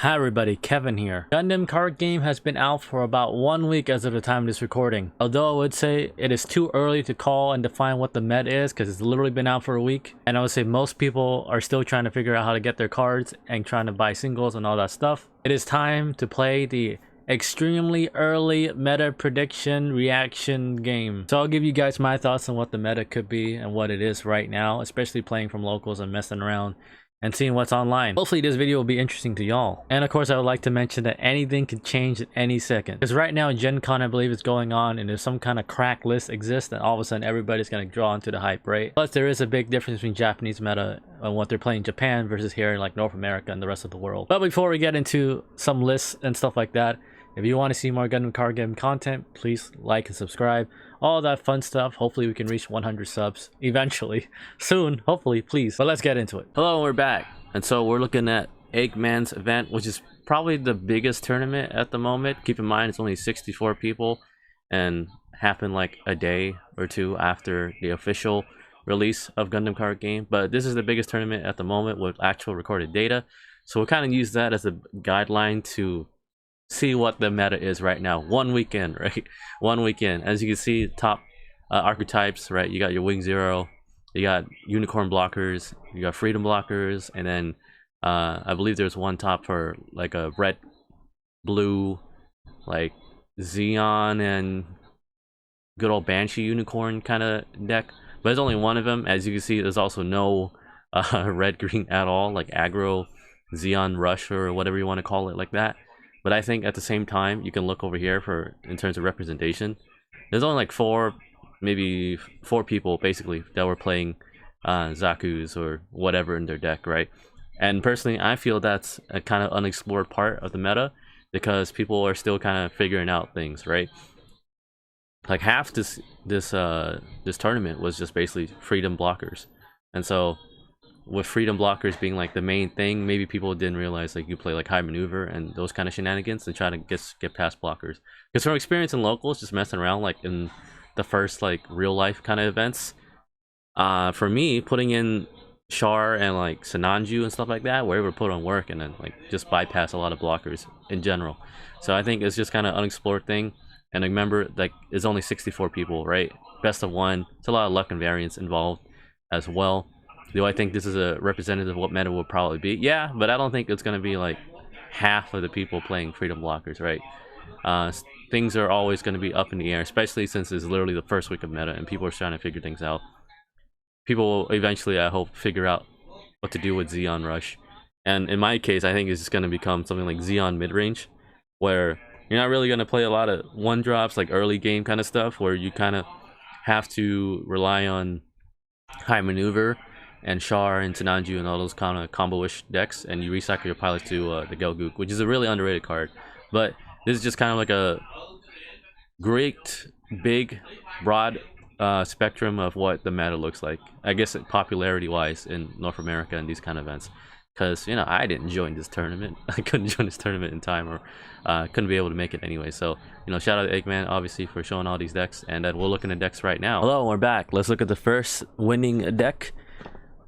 Hi everybody, Kevin here. Gundam card game has been out for about 1 week as of the time of this recording. Although I would say it is too early to call and define what the meta is because it's literally been out for a week. And I would say most people are still trying to figure out how to get their cards and trying to buy singles and all that stuff. It is time to play the extremely early meta prediction reaction game. So I'll give you guys my thoughts on what the meta could be and what it is right now, especially playing from locals and messing around and seeing what's online. Hopefully this video will be interesting to y'all. And of course I would like to mention that anything can change at any second. Because right now Gen Con I believe is going on and there's some kind of crack list exists and all of a sudden everybody's going to draw into the hype, right? Plus there is a big difference between Japanese meta and what they're playing in Japan versus here in like North America and the rest of the world. But before we get into some lists and stuff like that, if you want to see more Gundam card game content, please like and subscribe. All that fun stuff. Hopefully we can reach 100 subs eventually. Soon, hopefully, please. But let's get into it. Hello, we're back. And so we're looking at Eggman's event, which is probably the biggest tournament at the moment. Keep in mind, it's only 64 people and happened like a day or two after the official release of Gundam card game. But this is the biggest tournament at the moment with actual recorded data. So we'll kind of use that as a guideline to see what the meta is right now. 1 weekend, right? 1 weekend. As you can see, top archetypes, right? You got your Wing Zero, you got Unicorn blockers, you got Freedom blockers, and then I believe there's one top for like a red, blue, like Xeon and good old Banshee Unicorn kind of deck. But there's only one of them. As you can see, there's also no red, green at all, like aggro, Xeon Rush, or whatever you want to call it, like that. But I think at the same time, you can look over here for in terms of representation. There's only like maybe four people basically that were playing Zaku's or whatever in their deck, right? And personally, I feel that's a kind of unexplored part of the meta because people are still kind of figuring out things, right? Like half this tournament was just basically Freedom blockers, and so with Freedom blockers being like the main thing, maybe people didn't realize like you play like high maneuver and those kind of shenanigans and try to get past blockers. Because from experience in locals, just messing around like in the first like real life kind of events, for me putting in Char and like Sananju and stuff like that, we're able to put on work and then like just bypass a lot of blockers in general. So I think it's just kind of unexplored thing. And remember, like it's only 64 people, right? Best of one. It's a lot of luck and variance involved as well. Do I think this is a representative of what meta will probably be? Yeah, but I don't think it's going to be like half of the people playing Freedom blockers, right? Things are always going to be up in the air, especially since it's literally the first week of meta and people are trying to figure things out. People will eventually, I hope, figure out what to do with Xeon Rush. And in my case, I think it's just going to become something like Xeon midrange, where you're not really going to play a lot of one-drops, like early game kind of stuff, where you kind of have to rely on high maneuver and Char and Sananju and all those kind of combo-ish decks, and you recycle your pilots to the Gelgook, which is a really underrated card. But this is just kind of like a great, big, broad spectrum of what the meta looks like. I guess popularity-wise in North America and these kind of events. Because, you know, I didn't join this tournament. I couldn't join this tournament in time, or couldn't be able to make it anyway. So, you know, shout out to Eggman, obviously, for showing all these decks. And then we'll look into decks right now. Hello, we're back. Let's look at the first winning deck.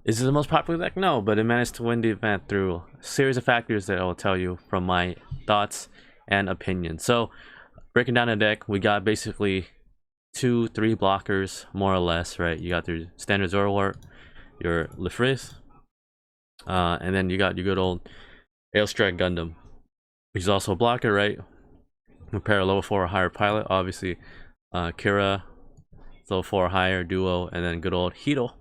Is it the most popular deck? No, but it managed to win the event through a series of factors that I will tell you from my thoughts and opinions. So, breaking down the deck, we got basically 2-3 blockers, more or less, right? You got your standard Zoroark, your Lefrith, and then you got your good old Ailstrike Gundam, which is also a blocker, right? Compare a level 4 or higher pilot, obviously Kira, level 4 or higher duo, and then good old Hito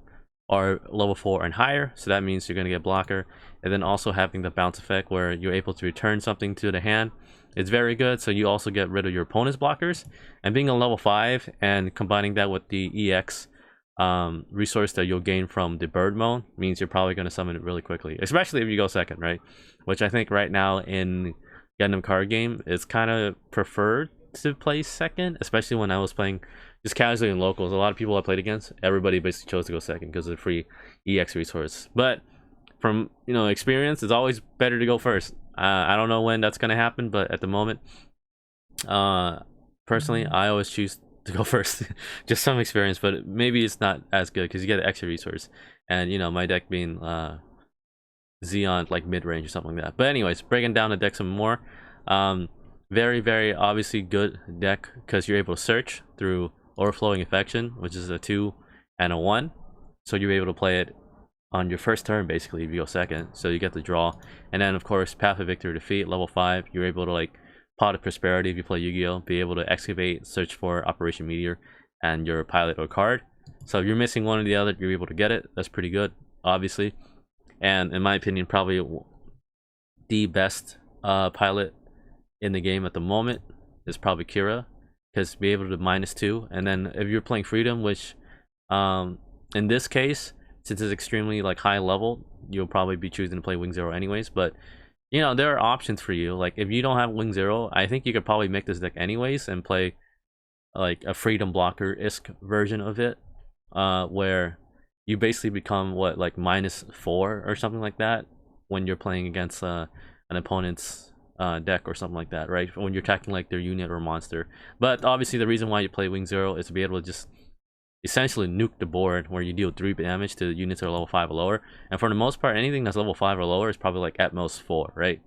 are level 4 and higher, so that means you're going to get blocker. And then also having the bounce effect where you're able to return something to the hand, it's very good. So you also get rid of your opponent's blockers, and being a level 5 and combining that with the EX resource that you'll gain from the bird mode means you're probably going to summon it really quickly, especially if you go second, right? Which I think right now in Gundam card game is kind of preferred to play second, especially when I was playing just casually in locals. A lot of people I played against, everybody basically chose to go second because of the free EX resource. But from, you know, experience, it's always better to go first. I don't know when that's going to happen, but at the moment, personally, I always choose to go first. Just some experience, but maybe it's not as good because you get an extra resource. And, you know, my deck being Xeon like mid-range or something like that. But anyways, breaking down the deck some more. Very, very obviously good deck because you're able to search through Overflowing Affection, which is a 2 and a 1. So you're able to play it on your first turn basically if you go second. So you get the draw. And then of course Path of Victory Defeat, level 5, you're able to like Pot of Prosperity if you play Yu-Gi-Oh! Be able to excavate, search for Operation Meteor and your pilot or card. So if you're missing one or the other, you're able to get it. That's pretty good, obviously. And in my opinion, probably the best pilot in the game at the moment is probably Kira, because be able to -2. And then if you're playing Freedom, which in this case, since it's extremely like high level, you'll probably be choosing to play Wing Zero anyways. But you know, there are options for you. Like if you don't have Wing Zero, I think you could probably make this deck anyways and play like a Freedom Blocker-esque version of it, where you basically become what, like -4 or something like that when you're playing against an opponent's deck or something like that, right? When you're attacking like their unit or monster. But obviously the reason why you play Wing Zero is to be able to just essentially nuke the board, where you deal 3 damage to units that are level 5 or lower. And for the most part, anything that's level 5 or lower is probably like at most 4, right?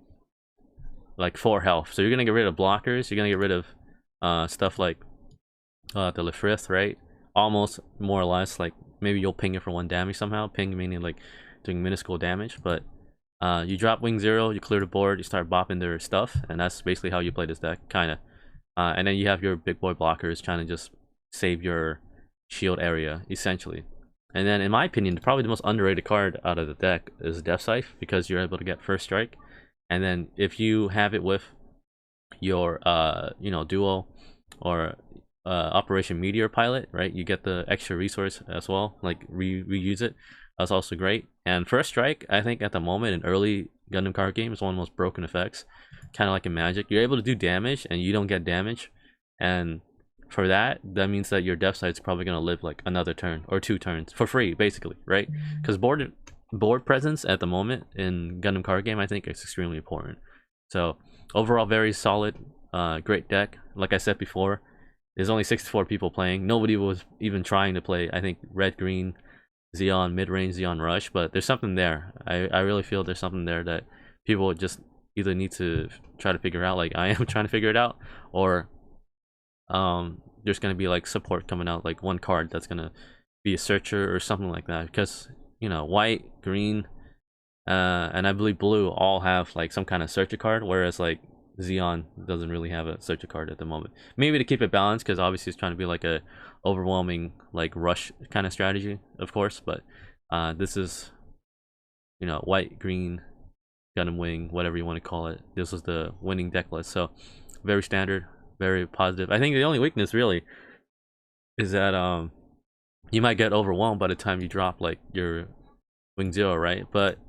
Like 4 health. So you're gonna get rid of blockers, you're gonna get rid of stuff like the Lefrith, right? Almost more or less, like maybe you'll ping it for 1 damage somehow. Ping meaning like doing minuscule damage, but you drop Wing Zero, you clear the board, you start bopping their stuff, and that's basically how you play this deck, kind of. And then you have your big boy blockers trying to just save your shield area, essentially. And then in my opinion, probably the most underrated card out of the deck is Death Scythe, because you're able to get first strike. And then if you have it with your you know, duo or Operation Meteor pilot, right, you get the extra resource as well, like reuse it. That's also great. And first strike, I think at the moment in early Gundam card game is one of the most broken effects, kind of like in Magic. You're able to do damage and you don't get damage, and for that means that your Death Scythe is probably going to live like another turn or 2 turns for free, basically, right? Because board presence at the moment in Gundam card game, I think, is extremely important. So overall, very solid, great deck. Like I said before, there's only 64 people playing. Nobody was even trying to play, I think, Red Green Xeon mid-range, Xeon Rush, but there's something there. I really feel there's something there that people just either need to try to figure out, like I am trying to figure it out, or there's gonna be like support coming out, like one card that's gonna be a searcher or something like that. Because you know, white, green, and I believe blue all have like some kind of searcher card, whereas like Xeon doesn't really have a searcher card at the moment. Maybe to keep it balanced, because obviously it's trying to be like a overwhelming like rush kind of strategy, of course. But this is, you know, white, green, Gundam Wing, whatever you want to call it. This was the winning deck list, so very standard, very positive. I think the only weakness really is that you might get overwhelmed by the time you drop like your Wing Zero, right? But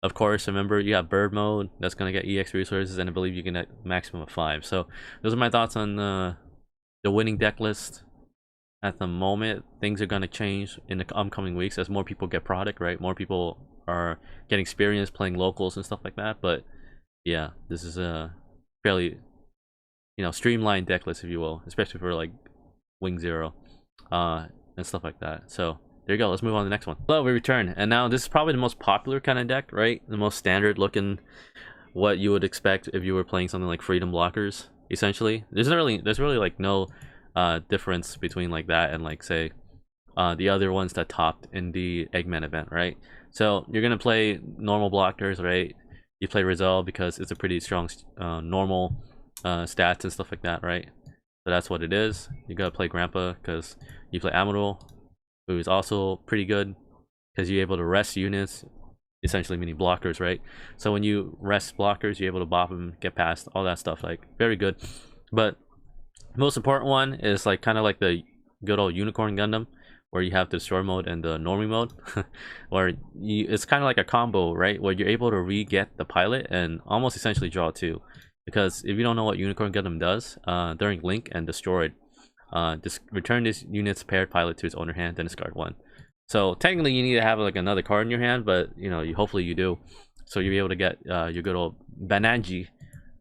of course, remember you have bird mode that's gonna get EX resources, and I believe you can get maximum of 5. So those are my thoughts on the winning deck list at the moment. Things are gonna change in the upcoming weeks as more people get product, right? More people are getting experience playing locals and stuff like that. But yeah, this is a fairly, you know, streamlined deck list, if you will, especially for like Wing Zero and stuff like that. So there you go. Let's move on to the next one. Hello, we return, and now this is probably the most popular kind of deck, right? The most standard looking, what you would expect if you were playing something like Freedom Blockers. Essentially, there's really like no difference between like that and like say the other ones that topped in the Eggman event, right? So you're gonna play normal blockers, right? You play Rizal because it's a pretty strong normal stats and stuff like that, right? So that's what it is. You gotta play Grandpa because you play Admiral, who is also pretty good because you're able to rest units, essentially meaning blockers, right? So when you rest blockers, you're able to bop them, get past all that stuff, like very good. But most important one is like kind of like the good old Unicorn Gundam, where you have the destroy mode and the normie mode, where it's kind of like a combo, right? Where you're able to re-get the pilot and almost essentially draw 2. Because if you don't know what Unicorn Gundam does, during Link and Destroyed, just return this unit's paired pilot to its owner hand, then discard 1. So technically you need to have like another card in your hand, but you know, hopefully you do. So you'll be able to get your good old Bananji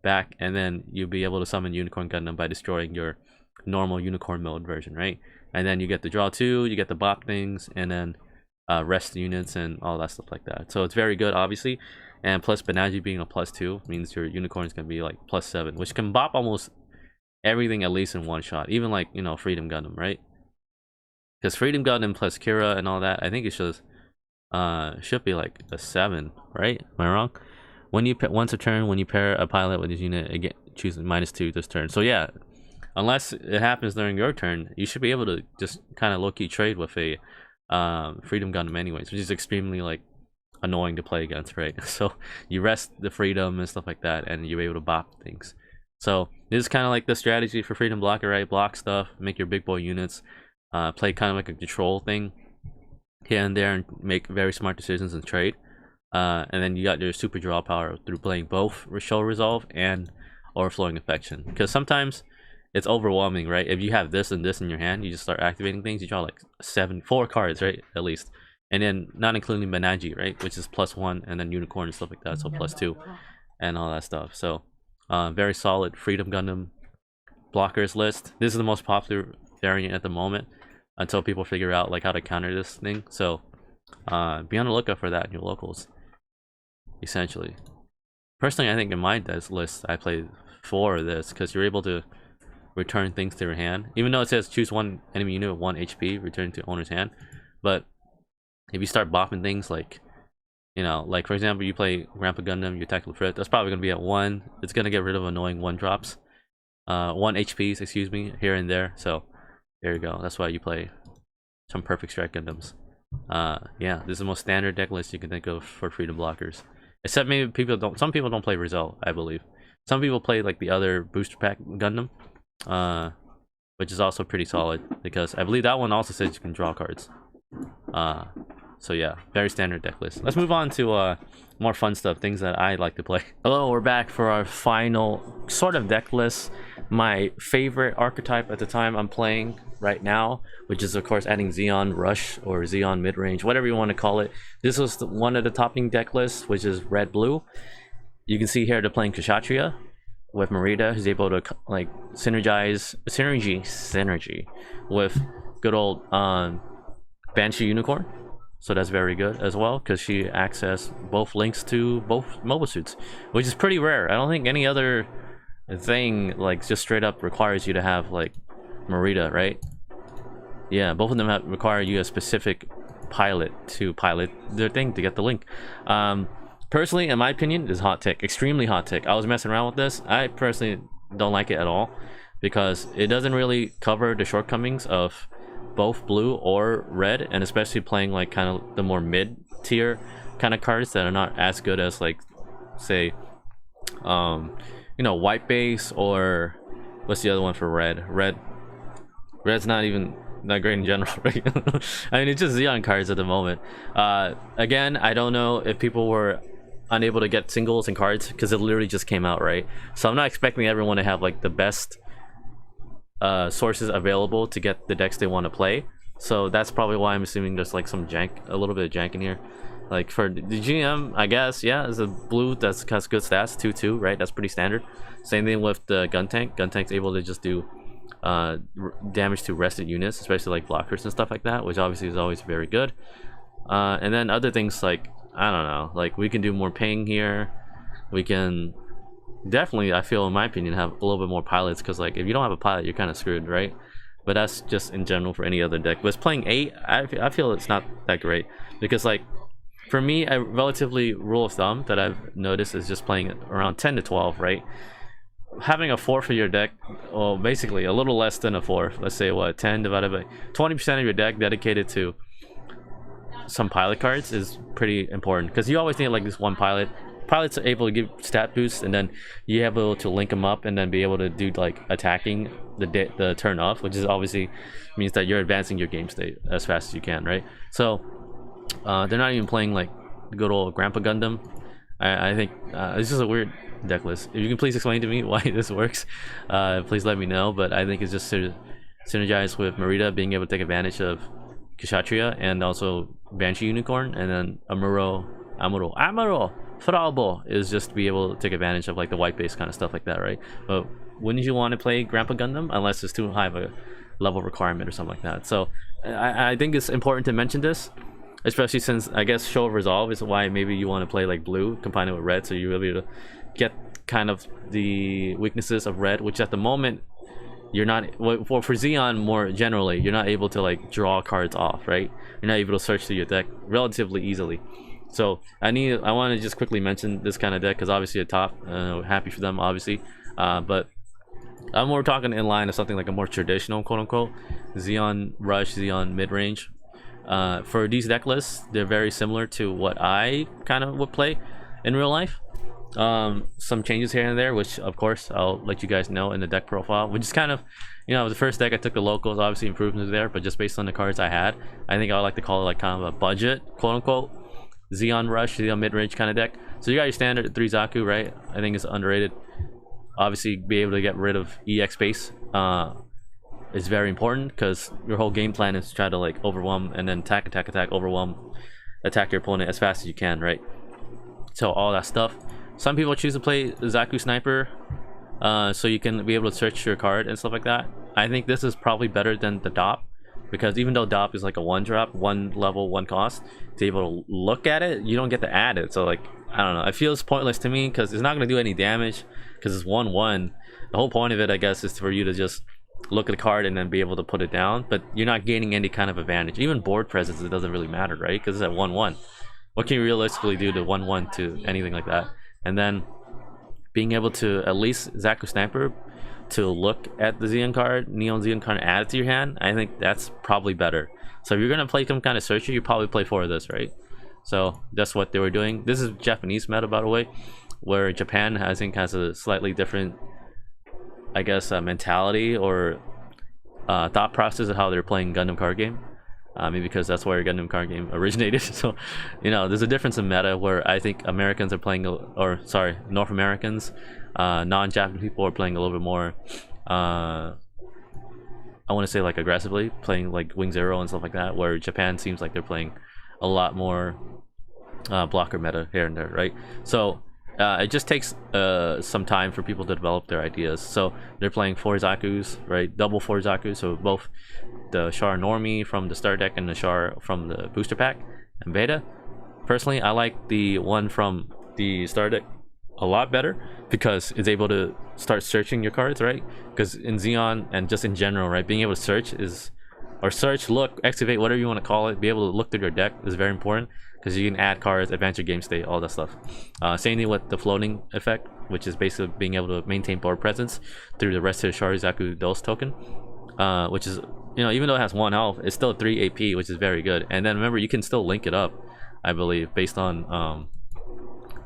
back, and then you'll be able to summon Unicorn Gundam by destroying your normal Unicorn mode version, right? And then you get the draw 2, you get the bop things, and then rest units and all that stuff like that. So it's very good, obviously. And plus Benaji being a +2 means your unicorn is gonna be like +7, which can bop almost everything at least in one shot. Even like, you know, Freedom Gundam, right? Because Freedom Gundam plus Kira and all that, I think it's just should be like a 7, right? Am I wrong? When you once a turn, when you pair a pilot with his unit, again choose -2 this turn. So yeah, unless it happens during your turn, you should be able to just kind of low-key trade with a Freedom Gundam anyways, which is extremely like annoying to play against, right? So you rest the Freedom and stuff like that, and you're able to bop things. So this is kind of like the strategy for Freedom Blocker, right? Block stuff, make your big boy units, play kind of like a control thing here and there, and make very smart decisions and trade. And then you got your super draw power through playing both Show Resolve and Overflowing Affection. Because sometimes it's overwhelming, right? If you have this and this in your hand, you just start activating things. You draw like 4 cards, right? At least. And then not including Benaji, right? Which is +1, and then Unicorn and stuff like that. So +2 and all that stuff. So very solid Freedom Gundam blockers list. This is the most popular variant at the moment until people figure out like how to counter this thing. So be on the lookout for that in your locals, essentially. Personally, I think in my list I play 4 of this because you're able to return things to your hand, even though it says choose one enemy unit with 1 HP, return to owner's hand. But if you start bopping things like, you know, like for example, you play Grandpa Gundam, you attack Lafrit, that's probably going to be at 1. It's going to get rid of annoying 1 drops. 1 HPs, excuse me, here and there. So there you go. That's why you play some Perfect Strike Gundams. Yeah, this is the most standard deck list you can think of for Freedom Blockers. Except maybe some people don't play Rizal, I believe. Some people play like the other booster pack Gundam, which is also pretty solid because I believe that one also says you can draw cards. So yeah, very standard deck list. Let's move on to more fun stuff, things that I like to play. Hello, we're back for our final sort of deck list. My favorite archetype at the time I'm playing right now, which is of course adding Xeon Rush or Xeon Midrange, whatever you want to call it. This was one of the topping deck lists, which is red-blue. You can see here they're playing Kshatriya with Merida, who's able to like synergy with good old Banshee Unicorn. So that's very good as well because she access both links to both mobile suits, which is pretty rare. I don't think any other thing like just straight up requires you to have like Merida, right? Yeah, both of them require you a specific pilot to pilot their thing to get the link. Personally, in my opinion, this is hot take, extremely hot take. I was messing around with this. I personally don't like it at all because it doesn't really cover the shortcomings of both blue or red, and especially playing like kind of the more mid tier kind of cards that are not as good as like say you know, white base, or what's the other one for red's not even that great in general, right? I mean, it's just Xeon cards at the moment. Again, I don't know if people were unable to get singles and cards because it literally just came out, right? So I'm not expecting everyone to have like the best sources available to get the decks they want to play. So that's probably why I'm assuming there's like some jank, a little bit of jank in here. Like for the GM, I guess, yeah, it's a blue that has good stats, 2/2, right? That's pretty standard. Same thing with the gun tank. Gun tank's able to just do damage to rested units, especially like blockers and stuff like that, which obviously is always very good. And then other things like, I don't know, like we can do more ping here. We can definitely, I feel, in my opinion, have a little bit more pilots, because like if you don't have a pilot, you're kind of screwed, right? But that's just in general for any other deck. But playing 8, I feel it's not that great, because like for me, a relatively rule of thumb that I've noticed is just playing around 10 to 12, right? Having a 4 for your deck, well, basically a little less than a 4. Let's say what, 10 divided by 20% of your deck dedicated to some pilot cards is pretty important, because you always need like this one pilot. Pilots are able to give stat boosts, and then you're able to link them up and then be able to do like attacking the turn off, which is obviously means that you're advancing your game state as fast as you can, right? So they're not even playing like the good old Grandpa Gundam. I think this is a weird deck list. If you can please explain to me why this works, please let me know. But I think it's just synergized with Merida being able to take advantage of Kshatriya and also Banshee Unicorn, and then Amuro Fraubo is just to be able to take advantage of like the white base kind of stuff like that, right? But wouldn't you want to play Grandpa Gundam unless it's too high of a level requirement or something like that? So I think it's important to mention this. especially since I guess Show of Resolve is why maybe you want to play like blue combine it with red, so you'll be able to get kind of the weaknesses of red, which at the moment you're not, well, for Xeon more generally, you're not able to like draw cards off, right? You're not able to search through your deck relatively easily. So I want to just quickly mention this kind of deck because obviously a top, happy for them obviously, but I'm more talking in line of something like a more traditional quote unquote Xeon Rush, Xeon mid range. For these deck lists, they're very similar to what I kind of would play in real life. Some changes here and there, which of course I'll let you guys know in the deck profile, which is kind of, you know, the first deck I took the locals, obviously improvements there, but just based on the cards I had, I think I would like to call it like kind of a budget quote unquote Xeon Rush, Xeon mid-range kind of deck. So you got your standard 3 Zaku, right? I think it's underrated. Obviously be able to get rid of EX space is very important because your whole game plan is to try to like overwhelm and then attack, overwhelm, attack your opponent as fast as you can, right? So all that stuff. Some people choose to play Zaku Sniper so you can be able to search your card and stuff like that. I think this is probably better than the DOP, because even though DOP is like a 1-drop, 1 level, 1 cost, to be able to look at it, you don't get to add it. So like, I don't know, it feels pointless to me because it's not going to do any damage because it's 1-1. The whole point of it, I guess, is for you to just look at the card and then be able to put it down, but you're not gaining any kind of advantage. Even board presence, it doesn't really matter, right? Because it's at 1-1. What can you realistically do to 1-1 to anything like that? And then being able to at least Zaku Sniper to look at the Xeon card, Neon Xeon card, and add it to your hand, I think that's probably better. So if you're gonna play some kind of searcher, you probably play 4 of this, right? So that's what they were doing. This is Japanese meta, by the way, where Japan I think has a slightly different, I guess, mentality or thought process of how they're playing Gundam card game. Maybe because that's where Gundam card game originated. So, you know, there's a difference in meta where I think Americans are playing, or sorry, North Americans, non-Japanese people are playing a little bit more, I want to say like aggressively, playing like Wing Zero and stuff like that, where Japan seems like they're playing a lot more blocker meta here and there, right? So it just takes some time for people to develop their ideas. So they're playing 4 Zakus, right? Double 4 Zakus, so both the Char Normie from the start deck and the Char from the booster pack and beta. Personally, I like the one from the start deck a lot better because it's able to start searching your cards, right? Because in Xeon and just in general, right, being able to search is, or search, look, excavate, whatever you want to call it, be able to look through your deck is very important because you can add cards, advance your game state, all that stuff. Same thing with the floating effect, which is basically being able to maintain board presence through the rest of the Char Zaku Dose token, which is, you know, even though it has 1 health, it's still 3 AP, which is very good. And then remember, you can still link it up, I believe, based on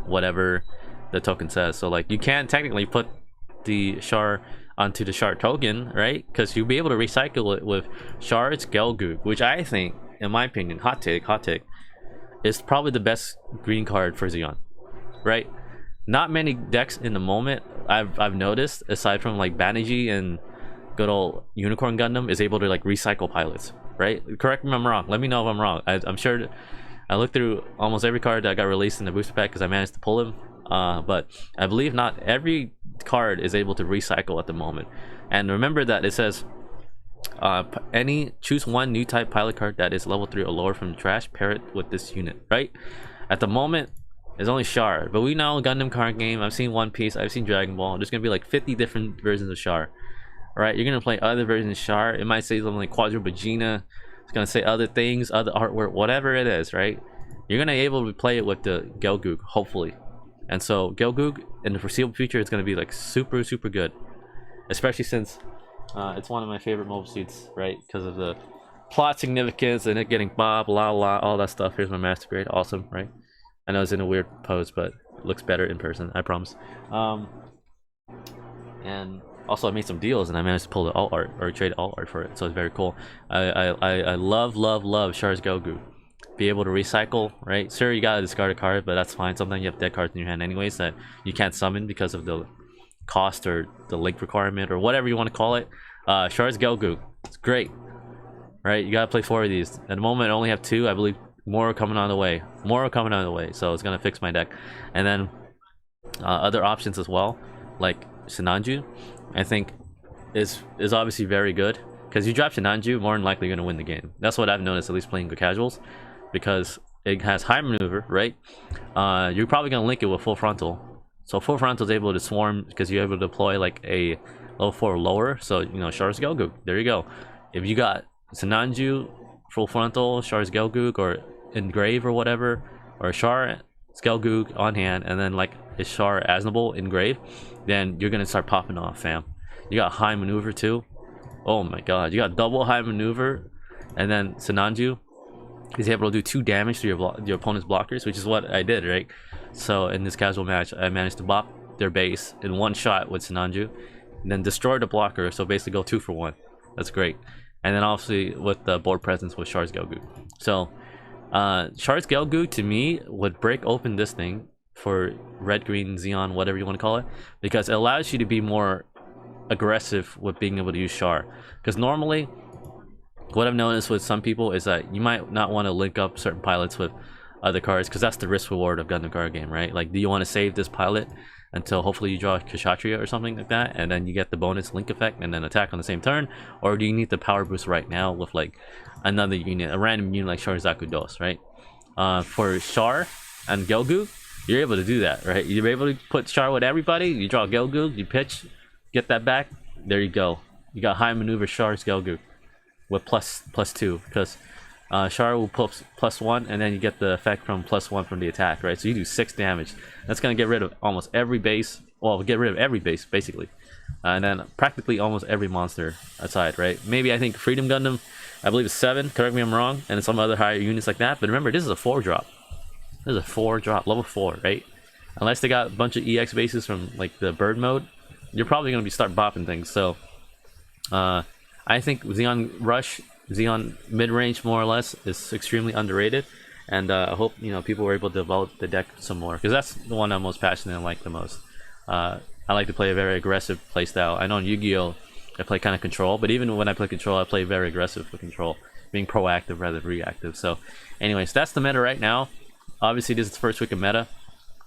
whatever the token says. So like, you can technically put the Char onto the Char token, right? Because you'll be able to recycle it with Char's Gelgoog, which I think, in my opinion, hot take, is probably the best green card for Xeon, right? Not many decks in the moment I've noticed, aside from like Banerjee and good old Unicorn Gundam, is able to like recycle pilots, right? Correct me if I'm wrong, let me know if I'm wrong. I'm sure I looked through almost every card that got released in the booster pack because I managed to pull them, but I believe not every card is able to recycle at the moment. And remember that it says choose 1 new type pilot card that is level 3 or lower from the trash, pair it with this unit, right? At the moment it's only Char, but we know Gundam card game, I've seen One Piece, I've seen Dragon Ball, there's gonna be like 50 different versions of Char. Right, you're gonna play other versions of Char. It might say something like Quadrupagina. It's gonna say other things, other artwork, whatever it is, right? You're gonna be able to play it with the Gelgoog, hopefully. And so Gelgoog in the foreseeable future is gonna be like super good, especially since it's one of my favorite mobile suits, right? Because of the plot significance and it getting blah blah blah, all that stuff. Here's my master grade, awesome, right? I know it's in a weird pose, but it looks better in person, I promise. And also, I made some deals and I managed to pull the alt art or trade alt art for it, so it's very cool. I love Char's Gelgoog. Be able to recycle, right? Sure, you gotta discard a card, but that's fine. Sometimes you have dead cards in your hand anyways that you can't summon because of the cost or the link requirement or whatever you want to call it. Char's Gelgoog, it's great, right? You gotta play 4 of these. At the moment, I only have 2. I believe more are coming on the way. So it's gonna fix my deck. And then other options as well, like Sinanju, I think is obviously very good because you drop Shinanju, more than likely you're gonna win the game. That's what I've noticed, at least playing good casuals. because it has high maneuver, right? You're probably gonna link it with full frontal. So full frontal is able to swarm because you're able to deploy like a level 4 lower. So you know, Char's Gelgoog. There you go. If you got Sinanju, full frontal, Char's Gelgoog, or engrave or whatever, or Char Gelgoog on hand, and then like a Char Aznable engrave, then you're gonna start popping off, fam. You got high maneuver too. Oh my god, you got double high maneuver, and then Sinanju is able to do 2 damage to your opponent's blockers, which is what I did, right? So in this casual match, I managed to bop their base in 1 shot with Sinanju, and then destroy the blocker, so basically go 2 for 1. That's great. And then obviously with the board presence with Char's Gelgoog. So Char's Gelgoog to me would break open this thing for red, green, Xeon, whatever you want to call it, because it allows you to be more aggressive with being able to use Char. Because normally what I've noticed with some people is that you might not want to link up certain pilots with other cards, because that's the risk reward of Gundam card game, right? Like, do you want to save this pilot until hopefully you draw Kshatriya or something like that, and then you get the bonus link effect and then attack on the same turn? Or do you need the power boost right now with like another unit, a random unit like Char Zaku Dos, right? For Char and Gelgoog, you're able to do that, right? You're able to put Char with everybody, you draw Gelgoog, you pitch, get that back, there you go. You got high maneuver Char's Gelgoog with +2, because Char will put +1, and then you get the effect from +1 from the attack, right? So you do 6 damage. That's gonna get rid of almost every base. Well, get rid of every base basically, and then practically almost every monster aside, right? Maybe I think Freedom Gundam, I believe it's 7. Correct me if I'm wrong, and some other higher units like that. But remember, this is a 4-drop. This is a 4-drop, level 4, right? Unless they got a bunch of EX bases from like the bird mode, you're probably gonna be start bopping things. So I think Xeon Rush, Xeon mid-range more or less, is extremely underrated, and I hope, you know, people were able to develop the deck some more, because that's the one I'm most passionate and like the most. I like to play a very aggressive playstyle. I know in Yu-Gi-Oh! I play kind of control, but even when I play control, I play very aggressive with control, being proactive rather than reactive. So anyways, that's the meta right now. Obviously this is the first week of meta.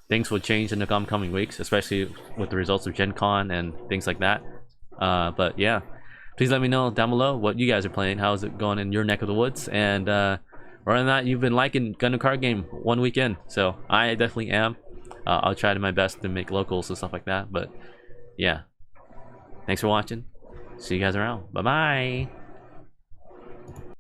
Things will change in the upcoming weeks, especially with the results of Gen Con and things like that. But yeah, please let me know down below what you guys are playing. How's it going in your neck of the woods? And other than that, you've been liking Gundam card game 1 weekend, so I definitely am. I'll try to my best to make locals and stuff like that. But yeah, thanks for watching. See you guys around. Bye bye.